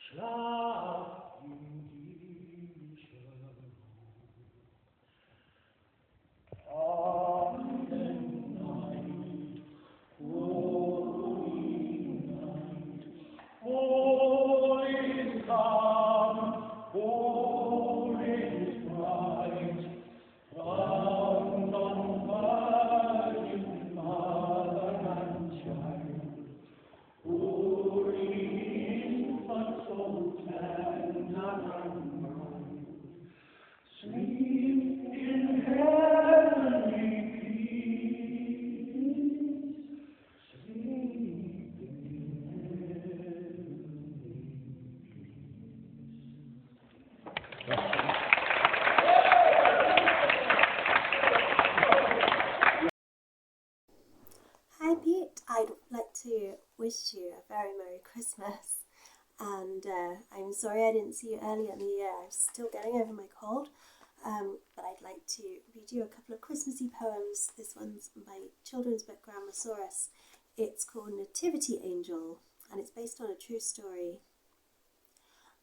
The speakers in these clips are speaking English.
Schlaf in dieser Abendnight, holy night, all is calm, all is bright, round on Virgin Mother and Child, holy infant so tender and mild, sleep in heavenly peace, sleep in heavenly Hi Pete, I'd like to wish you a very Merry Christmas, and I'm sorry I didn't see you earlier in the year. I'm still getting over my cold, but I'd like to read you a couple of Christmassy poems. This one's my children's book, Grandmasaurus. It's called Nativity Angel, and it's based on a true story.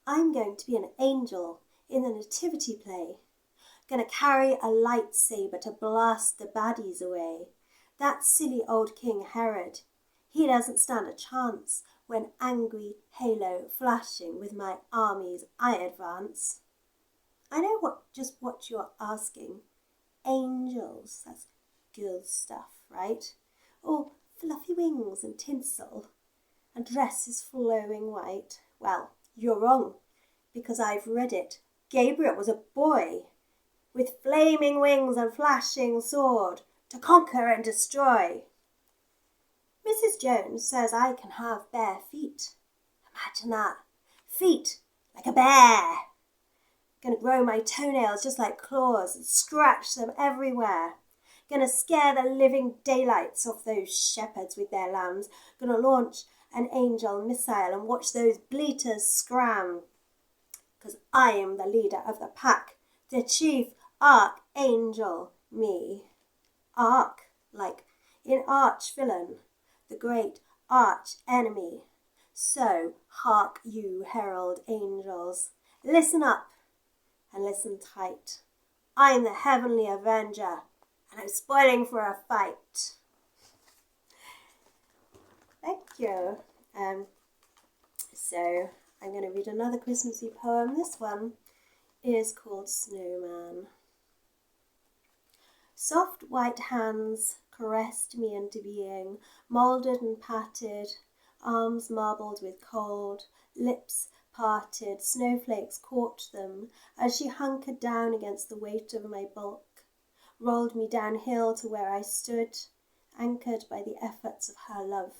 I'm going to be an angel in the nativity play, gonna carry a lightsaber to blast the baddies away. That silly old King Herod, he doesn't stand a chance when angry halo flashing with my armies I advance. I know just what you're asking. Angels, that's good stuff, right? Or fluffy wings and tinsel and dresses flowing white. Well, you're wrong, because I've read it. Gabriel was a boy with flaming wings and flashing sword, to conquer and destroy. Mrs. Jones says I can have bare feet. Imagine that. Feet like a bear. Gonna grow my toenails just like claws and scratch them everywhere. Gonna scare the living daylights off those shepherds with their lambs. Gonna launch an angel missile and watch those bleaters scram. 'Cause I am the leader of the pack, the chief archangel, me. Arch, like in arch villain, the great arch enemy. So hark you, herald angels, listen up and listen tight. I'm the heavenly avenger, and I'm spoiling for a fight. Thank you. So I'm going to read another Christmassy poem. This one is called Snowman. Soft white hands caressed me into being, moulded and patted, arms marbled with cold, lips parted, snowflakes caught them as she hunkered down against the weight of my bulk, rolled me downhill to where I stood, anchored by the efforts of her love.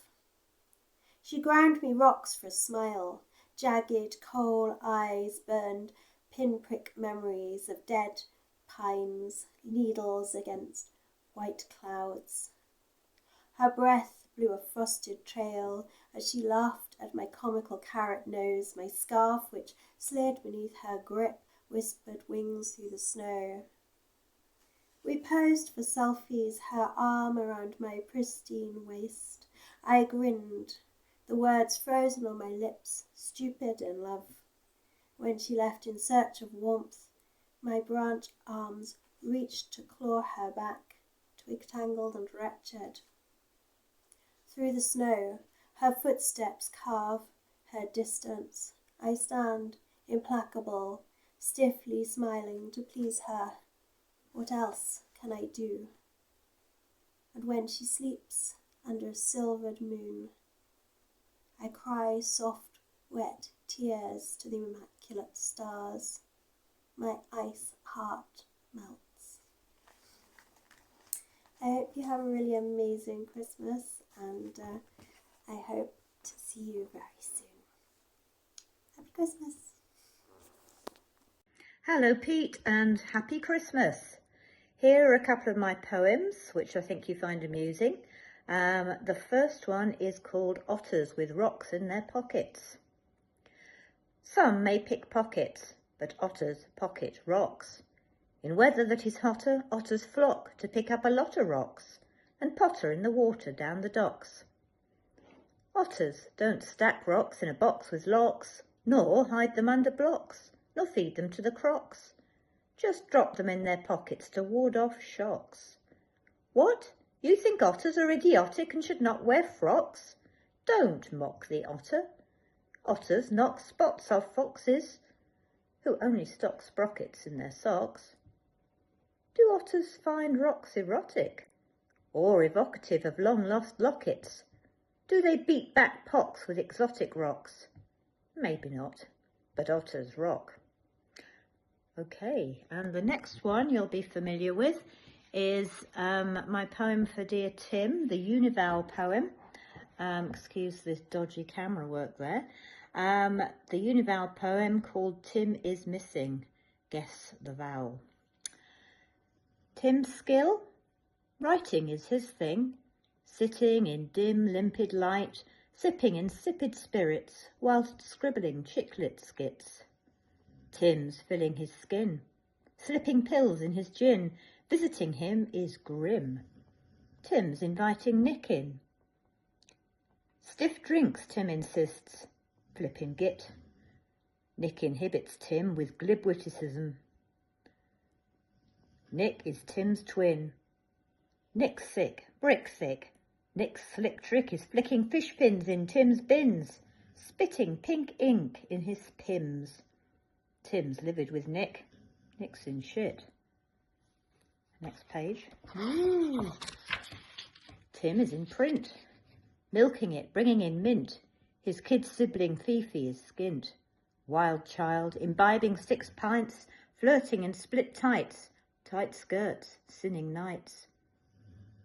She ground me rocks for a smile, jagged coal eyes burned pinprick memories of dead pines, needles against white clouds. Her breath blew a frosted trail as she laughed at my comical carrot nose. My scarf, which slid beneath her grip, whispered wings through the snow. We posed for selfies, her arm around my pristine waist. I grinned, the words frozen on my lips, stupid in love. When she left in search of warmth, my branch arms reached to claw her back, twig-tangled and wretched. Through the snow, her footsteps carve her distance. I stand, implacable, stiffly smiling to please her. What else can I do? And when she sleeps under a silvered moon, I cry soft, wet tears to the immaculate stars. My ice heart melts. I hope you have a really amazing Christmas, and I hope to see you very soon. Happy Christmas. Hello Pete, and happy Christmas. Here are a couple of my poems which I think you find amusing. The first one is called Otters with Rocks in Their Pockets. Some may pick pockets, but otters pocket rocks. In weather that is hotter, otters flock to pick up a lot of rocks and potter in the water down the docks. Otters don't stack rocks in a box with locks. nor hide them under blocks, nor feed them to the crocs. Just drop them in their pockets to ward off shocks. What? You think otters are idiotic and should not wear frocks? Don't mock the otter. Otters knock spots off foxes, who only stock sprockets in their socks. Do otters find rocks erotic, or evocative of long-lost lockets? Do they beat back pocks with exotic rocks? Maybe not, but otters rock. Okay, and the next one you'll be familiar with is my poem for dear Tim, the Univowel poem. Excuse this dodgy camera work there. The Univowel poem called Tim is Missing. Guess the vowel. Tim's skill? Writing is his thing. Sitting in dim, limpid light, sipping insipid spirits, whilst scribbling chicklet skits. Tim's filling his skin, slipping pills in his gin. Visiting him is grim. Tim's inviting Nick in. Stiff drinks, Tim insists, flipping git. Nick inhibits Tim with glib witticism. Nick is Tim's twin. Nick's sick, brick thick. Nick's slick trick is flicking fish fins in Tim's bins, spitting pink ink in his pims. Tim's livid with Nick. Nick's in shit. Next page. Ooh. Tim is in print, milking it, bringing in mint. His kid sibling Fifi is skint. Wild child, imbibing 6 pints, flirting in split tights, tight skirts, sinning nights.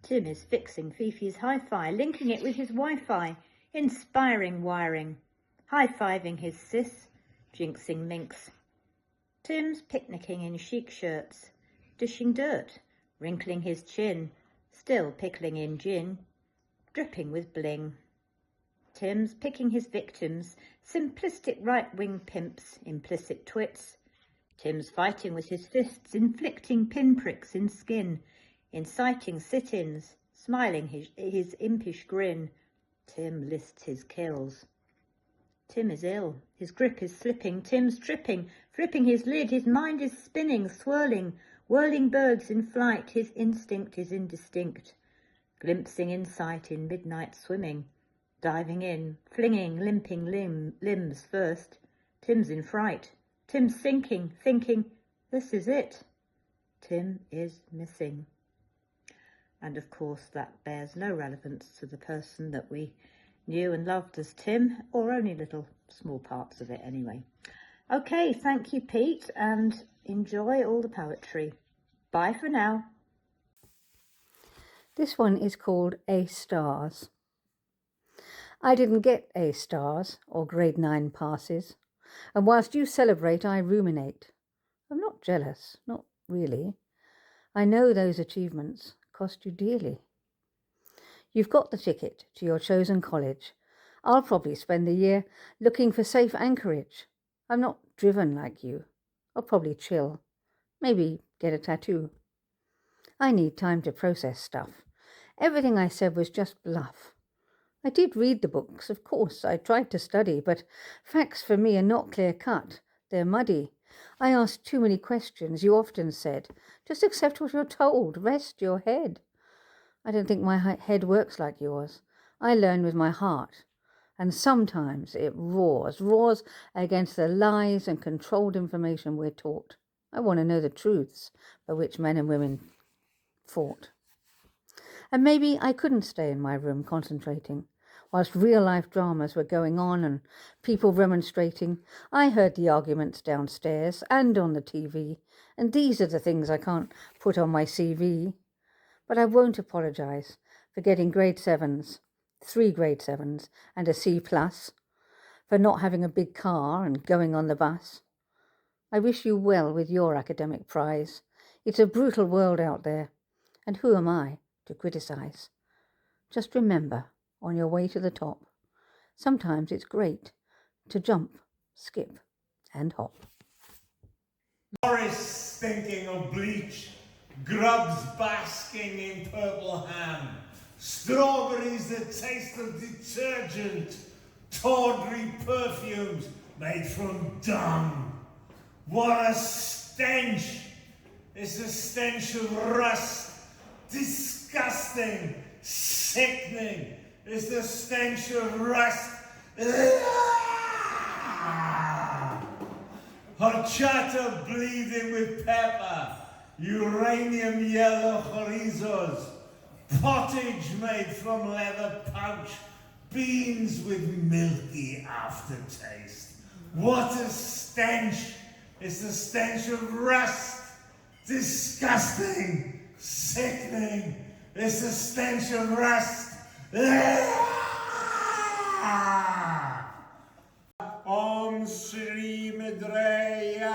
Tim is fixing Fifi's hi-fi, linking it with his Wi-Fi, inspiring wiring, high-fiving his sis, jinxing minks. Tim's picnicking in chic shirts, dishing dirt, wrinkling his chin, still pickling in gin, dripping with bling. Tim's picking his victims, simplistic right-wing pimps, implicit twits. Tim's fighting with his fists, inflicting pinpricks in skin, inciting sit-ins, smiling his impish grin. Tim lists his kills. Tim is ill, his grip is slipping, Tim's tripping, flipping his lid, his mind is spinning, swirling, whirling birds in flight, his instinct is indistinct, glimpsing insight in midnight swimming, diving in, flinging limping limbs first. Tim's in fright, Tim's sinking, thinking, this is it. Tim is missing. And of course that bears no relevance to the person that we knew and loved as Tim, or only little small parts of it anyway. Okay, thank you, Pete, and enjoy all the poetry. Bye for now. This one is called A Stars. I didn't get A stars or grade 9 passes, and whilst you celebrate, I ruminate. I'm not jealous, not really. I know those achievements cost you dearly. You've got the ticket to your chosen college. I'll probably spend the year looking for safe anchorage. I'm not driven like you. I'll probably chill. Maybe get a tattoo. I need time to process stuff. Everything I said was just bluff. I did read the books, of course. I tried to study, but facts for me are not clear-cut. They're muddy. I asked too many questions. You often said, just accept what you're told. Rest your head. I don't think my head works like yours. I learn with my heart. And sometimes it roars against the lies and controlled information we're taught. I want to know the truths by which men and women fought. And maybe I couldn't stay in my room concentrating. Whilst real-life dramas were going on and people remonstrating, I heard the arguments downstairs and on the TV, and these are the things I can't put on my CV. But I won't apologise for getting grade 7s, 3 grade 7s and a C+, for not having a big car and going on the bus. I wish you well with your academic prize. It's a brutal world out there, and who am I to criticise? Just remember, on your way to the top, sometimes it's great to jump, skip and hop. Morris thinking of bleach, grubs basking in purple ham, strawberries that taste of detergent, tawdry perfumes, made from dung. What a stench! It's the stench of rust. Disgusting, sickening. It's the stench of rust. Horchata bleeding with pepper. Uranium yellow chorizos. Pottage made from leather pouch. Beans with milky aftertaste. What a stench! It's the stench of rust. Disgusting, sickening. It's the stench of rust. Om Shri Midreya.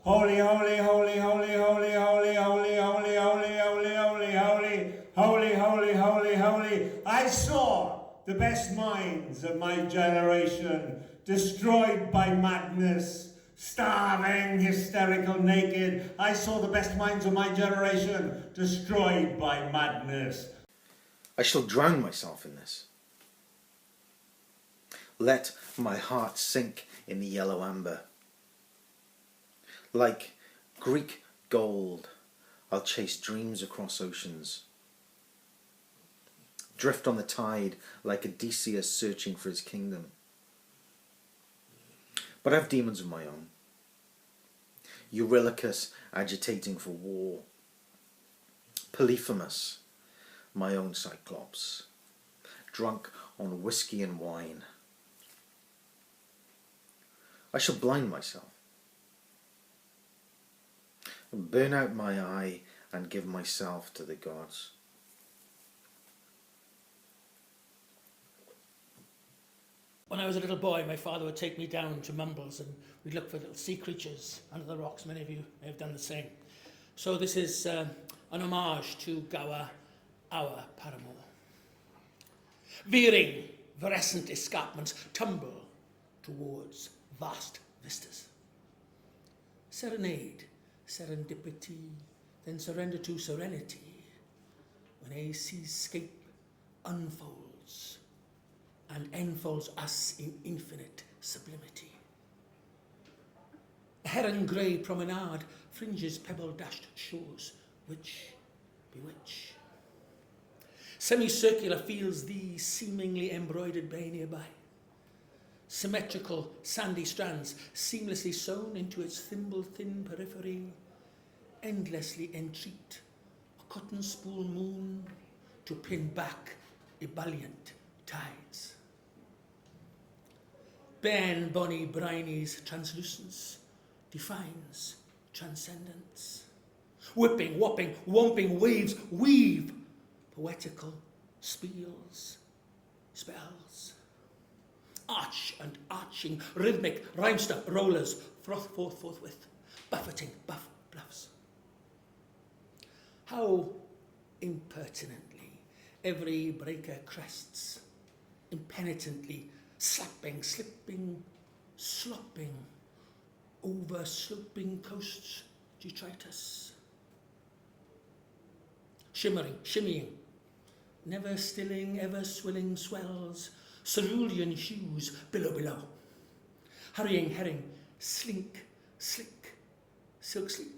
Holy, holy, holy, holy, holy, holy, holy, holy, holy, holy, holy, holy, holy, holy, holy, holy. I saw the best minds of my generation destroyed by madness, starving, hysterical, naked. I saw the best minds of my generation destroyed by madness. I shall drown myself in this. Let my heart sink in the yellow amber. Like Greek gold, I'll chase dreams across oceans. Drift on the tide like Odysseus searching for his kingdom. But I have demons of my own. Eurylochus agitating for war. Polyphemus, my own Cyclops, drunk on whiskey and wine. I shall blind myself, and burn out my eye and give myself to the gods. When I was a little boy, my father would take me down to Mumbles and we'd look for little sea creatures under the rocks. Many of you may have done the same. So this is an homage to Gower, our paramour. Veering, virescent escarpments tumble towards vast vistas. Serenade, serendipity, then surrender to serenity when a seascape unfolds and enfolds us in infinite sublimity. A heron grey promenade fringes pebble-dashed shores which bewitch. Semicircular fields the seemingly embroidered bay nearby. Symmetrical sandy strands seamlessly sewn into its thimble-thin periphery endlessly entreat a cotton spool moon to pin back ebullient tides. Ben Bonnie Briney's translucence defines transcendence. Whipping, whopping, whomping waves weave poetical spells. Arch and arching, rhythmic rhymester rollers froth forth forthwith, buffeting bluffs. How impertinently every breaker crests, impenitently slapping, slipping, slopping over sloping coasts detritus. Shimmering, shimmying, never stilling, ever swilling swells, cerulean hues below. Hurrying herring, slink, slick, silk sleek.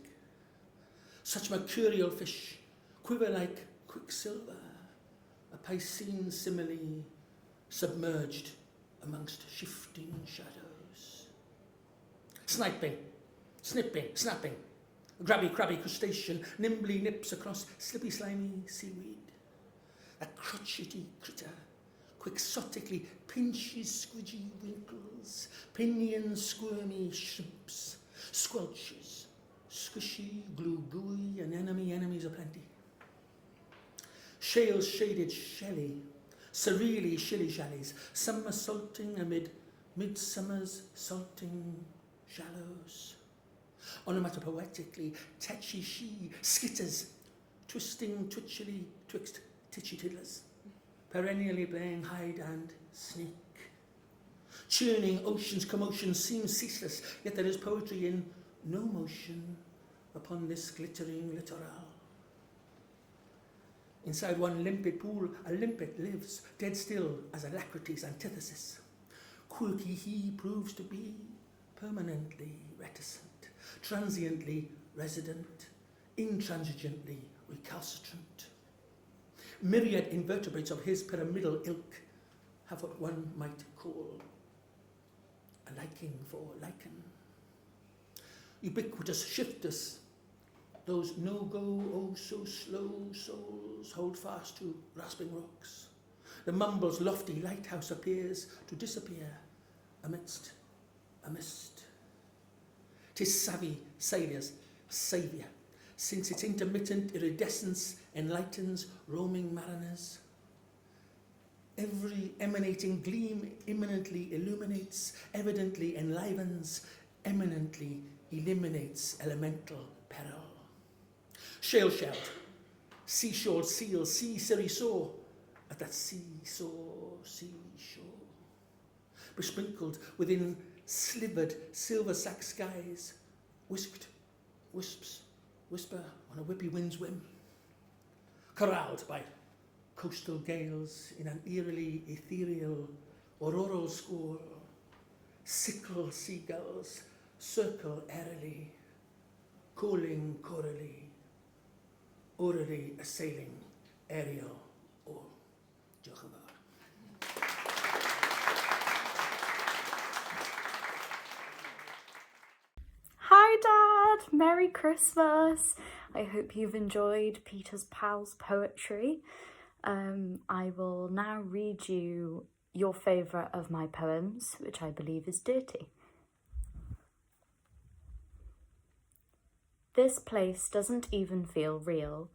Such mercurial fish quiver like quicksilver, a Piscean simile submerged amongst shifting shadows. Sniping, snipping, snapping, a grabby, crabby crustacean nimbly nips across slippy, slimy seaweed. A crotchety critter quixotically pinches squidgy winkles, pinion squirmy shrimps, squelches, squishy, glue gooey, enemies aplenty. Shales shaded shelly, surreally shilly-shallies, summer salting amid midsummer's salting shallows. Onomatopoetically, tetchy she skitters, twisting twitchily twixt titchy tiddlers, perennially playing hide and sneak. Churning ocean's commotion seems ceaseless, yet there is poetry in no motion upon this glittering littoral. Inside one limpid pool, a limpet lives, dead still as alacrity's antithesis. Quirky he proves to be, permanently reticent, transiently resident, intransigently recalcitrant. Myriad invertebrates of his pyramidal ilk have what one might call a liking for lichen. Ubiquitous shifters, those no-go, oh so slow souls hold fast to rasping rocks. The mumble's lofty lighthouse appears to disappear amidst a mist. 'Tis savvy sailor's saviour, since its intermittent iridescence enlightens roaming mariners. Every emanating gleam imminently illuminates, evidently enlivens, eminently eliminates elemental peril. Shale-shelled, seashore seal, sea saw at that seashore, besprinkled within slivered silver sack skies, whisked wisps whisper on a whippy wind's whim, corralled by coastal gales in an eerily ethereal auroral squall. Sickle seagulls circle airily, calling chorally, orally assailing aerial or Jehovah. Hi Dad! Merry Christmas! I hope you've enjoyed Peter's Pal's poetry. I will now read you your favourite of my poems, which I believe is Dirty. This place doesn't even feel real.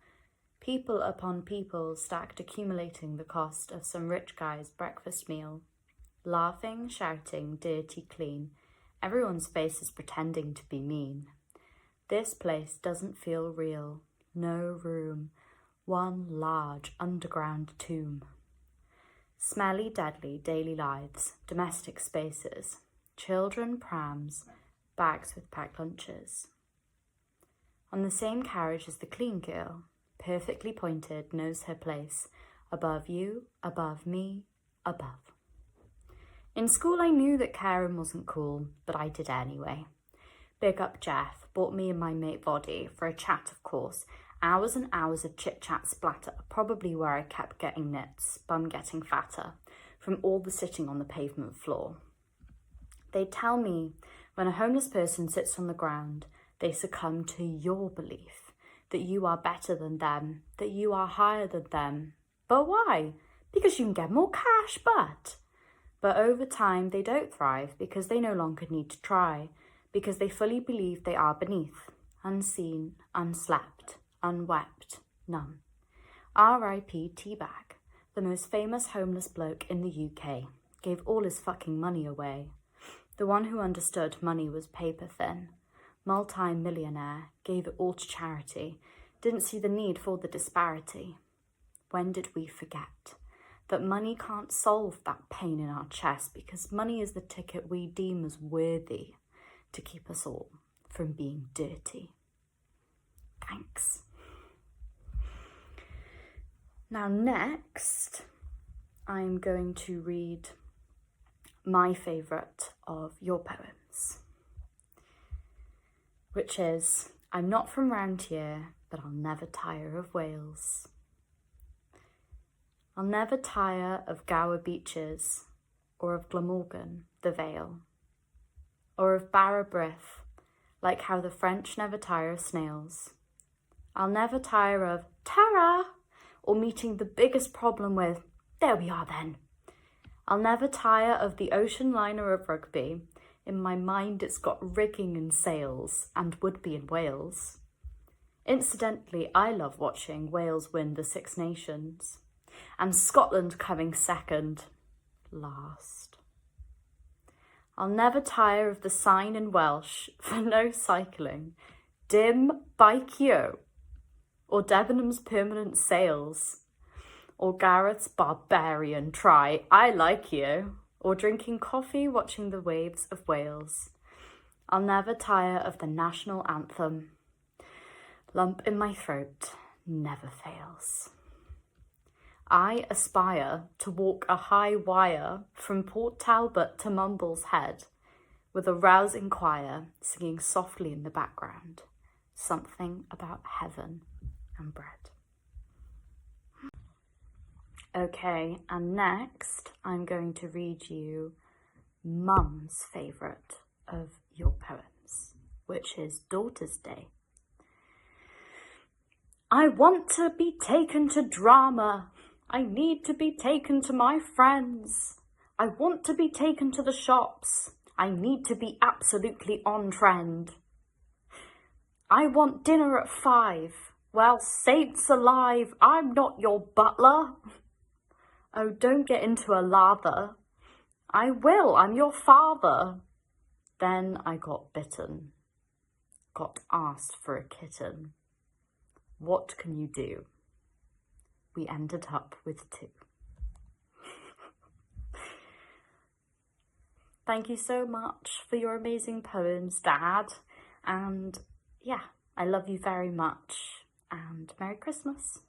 People upon people stacked, accumulating the cost of some rich guy's breakfast meal. Laughing, shouting, dirty, clean. Everyone's face is pretending to be mean. This place doesn't feel real. No room. One large underground tomb. Smelly, deadly daily lives, domestic spaces, children, prams, bags with packed lunches. On the same carriage as the clean girl, perfectly pointed, knows her place, above you, above me, above. In school I knew that caring wasn't cool, but I did anyway. Big up Jeff, bought me and my mate Voddy for a chat, of course. Hours and hours of chit-chat splatter, probably where I kept getting nits, bum getting fatter, from all the sitting on the pavement floor. They'd tell me, when a homeless person sits on the ground, they succumb to your belief, that you are better than them, that you are higher than them. But why? Because you can get more cash, But over time they don't thrive, because they no longer need to try, because they fully believe they are beneath, unseen, unslept, unwept, numb. R.I.P. Teabag, the most famous homeless bloke in the UK, gave all his fucking money away. The one who understood money was paper thin. Multi-millionaire, gave it all to charity, didn't see the need for the disparity. When did we forget that money can't solve that pain in our chest, because money is the ticket we deem as worthy to keep us all from being dirty? Thanks. Now next, I'm going to read my favourite of your poems, which is, I'm not from round here, but I'll never tire of Wales. I'll never tire of Gower beaches, or of Glamorgan, the Vale, or of Barra Brith, like how the French never tire of snails. I'll never tire of Tara, or meeting the biggest problem with, there we are then. I'll never tire of the ocean liner of rugby. In my mind it's got rigging and sails, and would be in Wales. Incidentally, I love watching Wales win the Six Nations, and Scotland coming second, last. I'll never tire of the sign in Welsh for no cycling, dim bike yo, or Debenham's permanent sales, or Gareth's barbarian try, I like you, or drinking coffee watching the waves of Wales. I'll never tire of the national anthem. Lump in my throat never fails. I aspire to walk a high wire from Port Talbot to Mumble's Head, with a rousing choir singing softly in the background, something about heaven and bread. Okay, and next I'm going to read you Mum's favourite of your poems, which is Daughter's Day. I want to be taken to drama. I need to be taken to my friends. I want to be taken to the shops. I need to be absolutely on trend. I want dinner at 5. Well, saints alive, I'm not your butler. Oh, don't get into a lather. I will, I'm your father. Then I got bitten. Got asked for a kitten. What can you do? We ended up with 2. Thank you so much for your amazing poems, Dad. And yeah, I love you very much. And Merry Christmas.